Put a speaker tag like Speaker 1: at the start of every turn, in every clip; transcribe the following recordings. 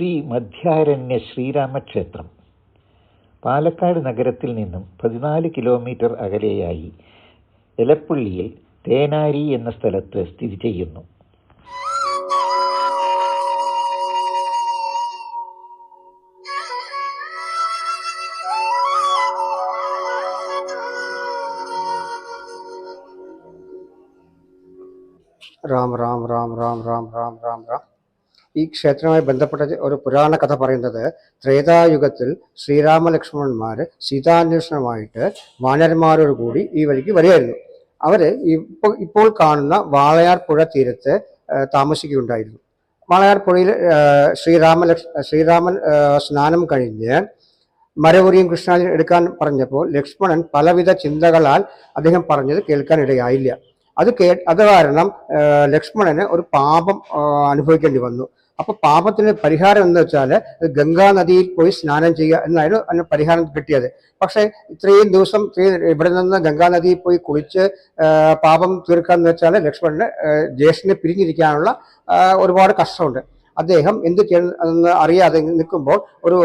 Speaker 1: ശ്രീ മധ്യാരണ്യ ശ്രീരാമക്ഷേത്രം പാലക്കാട് നഗരത്തിൽ നിന്നും 14 കിലോമീറ്റർ അകലെയായി എലപ്പുള്ളിയിൽ തേനാരി എന്ന സ്ഥലത്ത് സ്ഥിതി ചെയ്യുന്നു.
Speaker 2: രാം രാം രാം രാം രാം രാം രാം രാം. ഈ ക്ഷേത്രവുമായി ബന്ധപ്പെട്ട ഒരു പുരാണ കഥ പറയുന്നത്, ത്രേതായുഗത്തിൽ ശ്രീരാമലക്ഷ്മണന്മാർ സീതാന്വേഷണമായിട്ട് വാനരന്മാരോട് കൂടി ഈ വഴിക്ക് വരികയായിരുന്നു. അവർ ഇപ്പോൾ കാണുന്ന വാളയാർ പുഴ തീരത്ത് താമസിക്കുകയുണ്ടായിരുന്നു. വാളയാർ പുഴയിൽ ശ്രീരാമൻ സ്നാനം കഴിഞ്ഞ് മരവുരിയും കൃഷ്ണാജിയും എടുക്കാൻ പറഞ്ഞപ്പോൾ ലക്ഷ്മണൻ പലവിധ ചിന്തകളാൽ അദ്ദേഹം പറഞ്ഞത് കേൾക്കാനിടയായില്ല. അത് കാരണം ലക്ഷ്മണന് ഒരു പാപം അനുഭവിക്കേണ്ടി വന്നു. അപ്പൊ പാപത്തിന് പരിഹാരം എന്ന് വെച്ചാൽ ഗംഗാ നദിയിൽ പോയി സ്നാനം ചെയ്യുക എന്നായിരുന്നു അതിന് പരിഹാരം കിട്ടിയത്. പക്ഷെ ഇത്രയും ദിവസം ഇവിടെ നിന്ന് ഗംഗാ നദിയിൽ പോയി കുളിച്ച് പാപം തീർക്കാന്ന് വെച്ചാൽ ലക്ഷ്മണന് ജ്യേഷ്ഠനെ പിരിഞ്ഞിരിക്കാനുള്ള ഒരുപാട് കഷ്ടമുണ്ട്. അദ്ദേഹം എന്ത് ചെയ്യുന്ന അറിയാതെ നിൽക്കുമ്പോൾ ഒരു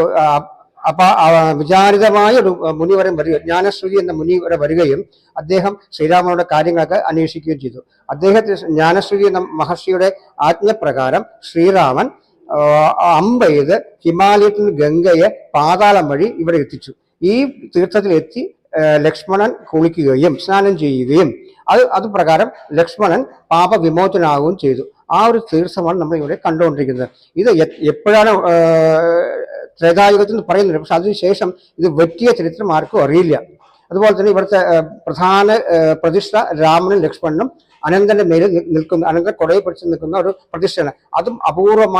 Speaker 2: വിചാരിതമായ ഒരു മുനിവരൻ വരിക, ജ്ഞാനശ്രുതി എന്ന മുനിവരെ വരികയും അദ്ദേഹം ശ്രീരാമനോട് കാര്യങ്ങളൊക്കെ അന്വേഷിക്കുകയും ചെയ്തു. അദ്ദേഹത്തിന് ജ്ഞാനശ്രുതി എന്ന മഹർഷിയുടെ ആജ്ഞപ്രകാരം ശ്രീരാമൻ അമ്പെയ്ത് ഹിമാലയത്തിൽ നിന്ന് ഗംഗയെ പാതാളം വഴി ഇവിടെ എത്തിച്ചു. ഈ തീർത്ഥത്തിലെത്തി ലക്ഷ്മണൻ കുളിക്കുകയും സ്നാനം ചെയ്യുകയും അത് പ്രകാരം ലക്ഷ്മണൻ പാപവിമോചനാവുകയും ചെയ്തു. ആ ഒരു തീർത്ഥമാണ് നമ്മൾ ഇവിടെ കണ്ടുകൊണ്ടിരിക്കുന്നത്. ഇത് എപ്പോഴാണ് ത്രേതായുഗത്തിൽ നിന്ന് പറയുന്നുണ്ട്, പക്ഷെ അതിനുശേഷം ഇത് വെറ്റിയ ചരിത്രം ആർക്കും അറിയില്ല. അതുപോലെ തന്നെ ഇവിടുത്തെ പ്രധാന പ്രതിഷ്ഠ രാമനും ലക്ഷ്മണനും അനന്തന്റെ മേലിൽ നിൽക്കുന്ന, അനന്തൻ കൊടയിൽ പിടിച്ച് നിൽക്കുന്ന ഒരു പ്രതിഷ്ഠയാണ്. അതും അപൂർവം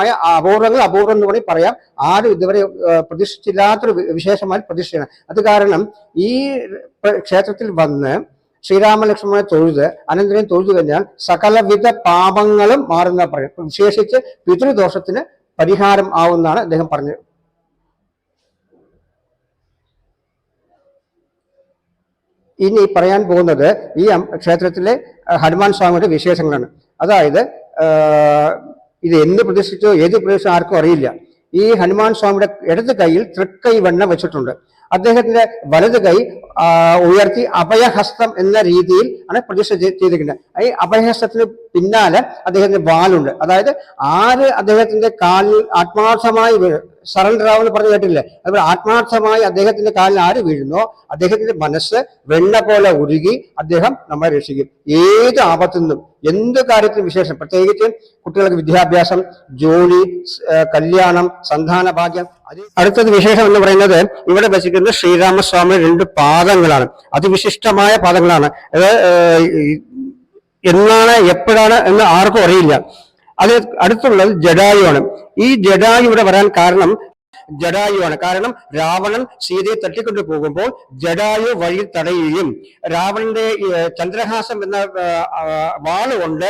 Speaker 2: എന്ന് കൂടി പറയാം. ആരും ഇതുവരെ പ്രതിഷ്ഠിച്ചില്ലാത്തൊരു വിശേഷമായ പ്രതിഷ്ഠയാണ്. അത് കാരണം ഈ ക്ഷേത്രത്തിൽ വന്ന് ശ്രീരാമലക്ഷ്മണനെ തൊഴുത് അനന്തനെ തൊഴുതു കഴിഞ്ഞാൽ സകലവിധ പാപങ്ങളും മാറുന്ന പറയും. വിശേഷിച്ച് പിതൃദോഷത്തിന് പരിഹാരം ആവുമെന്നാണ് അദ്ദേഹം പറഞ്ഞത്. ഇനി പറയാൻ പോകുന്നത് ഈ ക്ഷേത്രത്തിലെ ഹനുമാൻ സ്വാമിയുടെ വിശേഷങ്ങളാണ്. അതായത് ഇത് എന്ന് പ്രതിഷ്ഠിച്ചോ ഏത് പ്രതിഷ്ഠ ആർക്കും അറിയില്ല. ഈ ഹനുമാൻ സ്വാമിയുടെ ഇടത് കൈയിൽ തൃക്കൈ വെണ്ണ വെച്ചിട്ടുണ്ട്. അദ്ദേഹത്തിന്റെ വലത് കൈ ഉയർത്തി അഭയഹസ്തം എന്ന രീതിയിൽ ആണ് പ്രതിഷ്ഠ ചെയ്തിരിക്കുന്നത്. ഈ അഭയഹസ്തത്തിന് പിന്നാലെ അദ്ദേഹത്തിന്റെ വാലുണ്ട്. അതായത് ആര് അദ്ദേഹത്തിന്റെ കാലിൽ ആത്മാർത്ഥമായി സറണ്ടർ ആവെന്ന് പറഞ്ഞു കേട്ടില്ലേ, അതുപോലെ ആത്മാർത്ഥമായി അദ്ദേഹത്തിന്റെ കാലിൽ ആര് വീഴുന്നോ അദ്ദേഹത്തിന്റെ മനസ്സ് വെണ്ണ പോലെ ഉരുകി അദ്ദേഹം നമ്മളെ രക്ഷിക്കും. ഏത് ആപത്തു നിന്നും എന്ത് കാര്യത്തിനും വിശേഷം, പ്രത്യേകിച്ച് കുട്ടികൾക്ക് വിദ്യാഭ്യാസം, ജോലി, കല്യാണം, സന്താന ഭാഗ്യം. അടുത്തത് വിശേഷം എന്ന് പറയുന്നത് ഇവിടെ വസിക്കുന്ന ശ്രീരാമസ്വാമിയുടെ 2 പാദങ്ങളാണ്. അതിവിശിഷ്ടമായ പാദങ്ങളാണ്. അത് എന്നാണ് എപ്പോഴാണ് എന്ന് ആർക്കും അറിയില്ല. അത് അടുത്തുള്ളത് ജടായുവാണ്. ഈ ജടായു ഇവിടെ വരാൻ കാരണം കാരണം രാവണൻ സീതയെ തട്ടിക്കൊണ്ടു പോകുമ്പോൾ ജടായു വഴി തടയുകയും രാവണന്റെ ചന്ദ്രഹാസം എന്ന വാളുകൊണ്ട്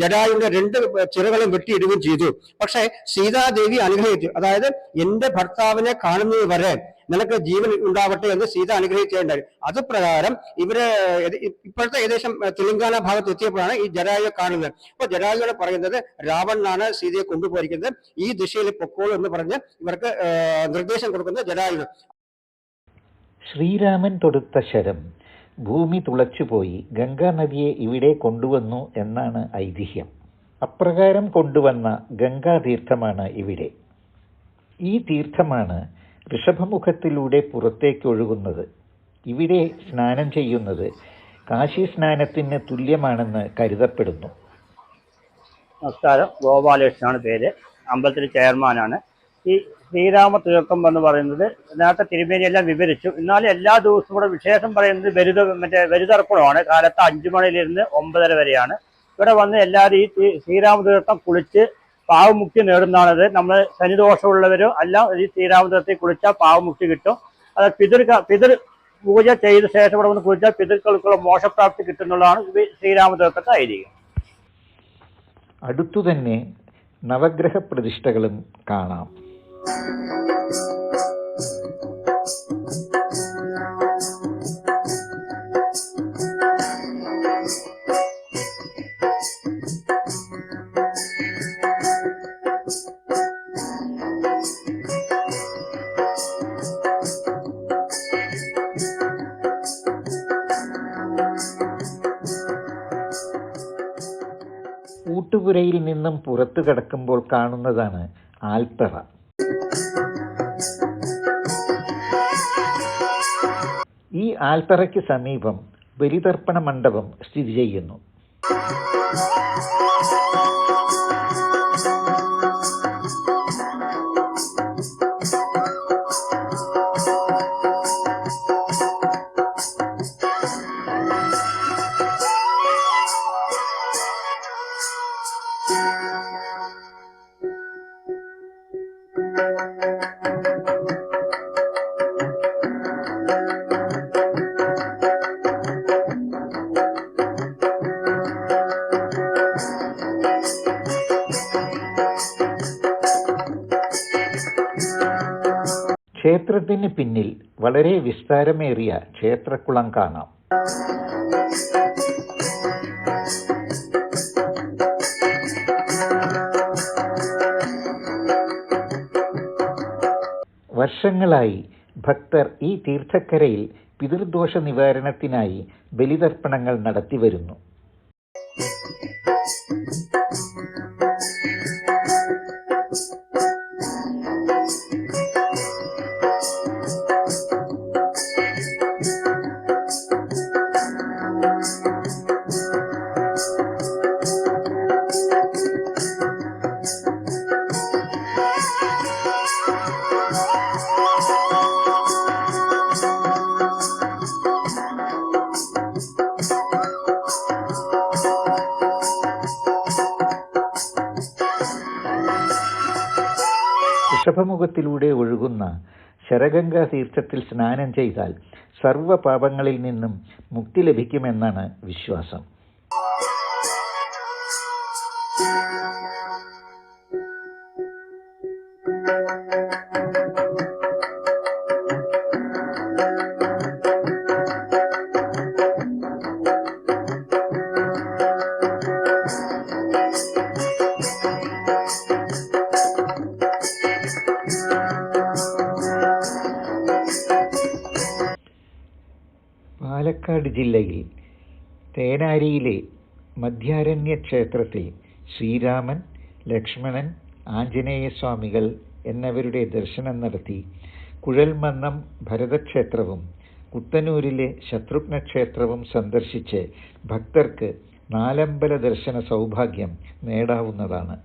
Speaker 2: ജടായുവിന്റെ 2 ചിറകളും വെട്ടിയിടുകയും ചെയ്തു. പക്ഷെ സീതാദേവി അനുഗ്രഹിച്ചു. അതായത് എന്റെ ഭർത്താവിനെ കാണുന്നത് വരെ നിനക്ക് ജീവൻ ഉണ്ടാവട്ടെ എന്ന് സീത അനുഗ്രഹിക്കുകയുണ്ടായി. അത് പ്രകാരം ഇപ്പോഴത്തെ ഏകദേശം തെലങ്കാന ഭാഗത്ത് എത്തിയപ്പോഴാണ് ഈ ജടായുയെ കാണുന്നത്. അപ്പൊ ജടായുവാണ് പറയുന്നത് രാവണനാണ് സീതയെ കൊണ്ടുപോയിരിക്കുന്നത്, ഈ ദിശയിൽ പൊക്കോളൂ എന്ന് പറഞ്ഞ് ഇവർക്ക് നിർദ്ദേശം കൊടുക്കുന്നത് ജടായു.
Speaker 1: ശ്രീരാമൻ തൊടുത്ത ശരം ഭൂമി തുളച്ചുപോയി ഗംഗാ നദിയെ ഇവിടെ കൊണ്ടുവന്നു എന്നാണ് ഐതിഹ്യം. അപ്രകാരം കൊണ്ടുവന്ന ഗംഗാതീർത്ഥമാണ് ഇവിടെ. ഈ തീർത്ഥമാണ് ഋഷഭമുഖത്തിലൂടെ പുറത്തേക്ക് ഒഴുകുന്നത്. ഇവിടെ സ്നാനം ചെയ്യുന്നത് കാശി സ്നാനത്തിന് തുല്യമാണെന്ന് കരുതപ്പെടുന്നു.
Speaker 3: നമസ്കാരം, ഗോപാലകൃഷ്ണനാണ് പേര്. അമ്പലത്തിലെ ചെയർമാനാണ്. ഈ ശ്രീരാമ തീർത്ഥം എന്ന് പറയുന്നത് നേരത്തെ തിരുമേനിയെല്ലാം വിവരിച്ചു. എന്നാലും എല്ലാ ദിവസവും കൂടെ വിശേഷം പറയുന്നത് ബലിതർപ്പണമാണ്. കാലത്ത് 5 മണിയിലിരുന്ന് 9:30 വരെയാണ്. ഇവിടെ വന്ന് എല്ലാവരും ഈ ശ്രീരാമ തീർത്ഥം കുളിച്ച് പാവമുക്തി നേടുന്നതാണത്. നമ്മൾ ശനിദോഷമുള്ളവരോ എല്ലാം ഈ ശ്രീരാമതീർത്ഥത്തിൽ കുളിച്ചാൽ പാവമുക്തി കിട്ടും. അത് പിതൃ പൂജ ചെയ്ത ശേഷം ഇവിടെ വന്ന് കുളിച്ചാൽ പിതൃക്കൾക്കുള്ള മോശപ്രാപ്തി കിട്ടുന്നുള്ളതാണ് ശ്രീരാമതീർത്ഥത്തെ ഐതിഹ്യം.
Speaker 1: അടുത്തുതന്നെ നവഗ്രഹ പ്രതിഷ്ഠകളും കാണാം. ഊട്ടുപുരയിൽ നിന്നും പുറത്തു കടക്കുമ്പോൾ കാണുന്നതാണ് ആൽത്തറ. ഈ ആൽത്തറയ്ക്ക് സമീപം ബലിതർപ്പണ മണ്ഡപം സ്ഥിതി ചെയ്യുന്നു. ക്ഷേത്രത്തിന് പിന്നിൽ വളരെ വിസ്താരമേറിയ ക്ഷേത്രക്കുളം കാണാം. വർഷങ്ങളായി ഭക്തർ ഈ തീർത്ഥക്കരയിൽ പിതൃദോഷ നിവാരണത്തിനായി ബലിതർപ്പണങ്ങൾ നടത്തിവരുന്നു. ഋഷഭമുഖത്തിലൂടെ ഒഴുകുന്ന ശരഗംഗാ തീർത്ഥത്തിൽ സ്നാനം ചെയ്താൽ സർവ്വ പാപങ്ങളിൽ നിന്നും മുക്തി ലഭിക്കുമെന്നാണ് വിശ്വാസം. പാലക്കാട് ജില്ലയിൽ തേനാരിയിലെ മധ്യാരണ്യ ക്ഷേത്രത്തിൽ ശ്രീരാമൻ, ലക്ഷ്മണൻ, ആഞ്ജനേയസ്വാമികൾ എന്നിവരുടെ ദർശനം നടത്തി കുഴൽമന്നം ഭരതക്ഷേത്രവും കുത്തനൂരിലെ ശത്രുഘ്ന ക്ഷേത്രവും സന്ദർശിച്ച് ഭക്തർക്ക് നാലമ്പല ദർശന സൗഭാഗ്യം നേടാവുന്നതാണ്.